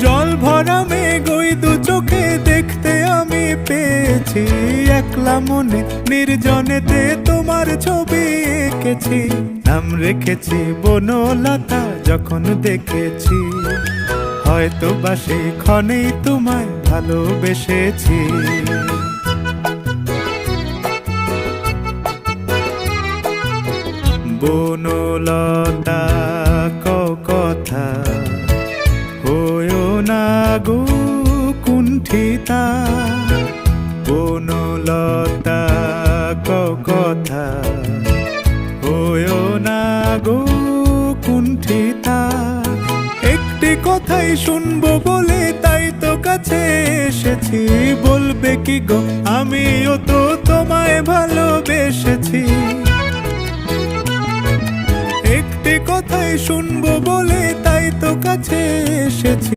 জল ভরা মেঘ ওই দু চোখে দেখতে আমি পেয়েছি, একলা মনে নির্জনেতে তোমার ছবি এঁকেছি। নাম রেখেছি বনলতা যখন দেখেছি, হয়তো বা সেই ক্ষণেই তোমায় ভালোবেসেছি। বনলতা কথা হয়ো না গো কুণ্ঠিতা, বনলতা কথা হয়ো না গো কুণ্ঠিতা। একটি কথাই শুনবো বলে তাই তো কাছে এসেছি, বলবে কি গো আমিও তো তোমায় ভালোবেসেছি। একটি কথাই শুনবো বলে তাই তো কাছে এসেছি।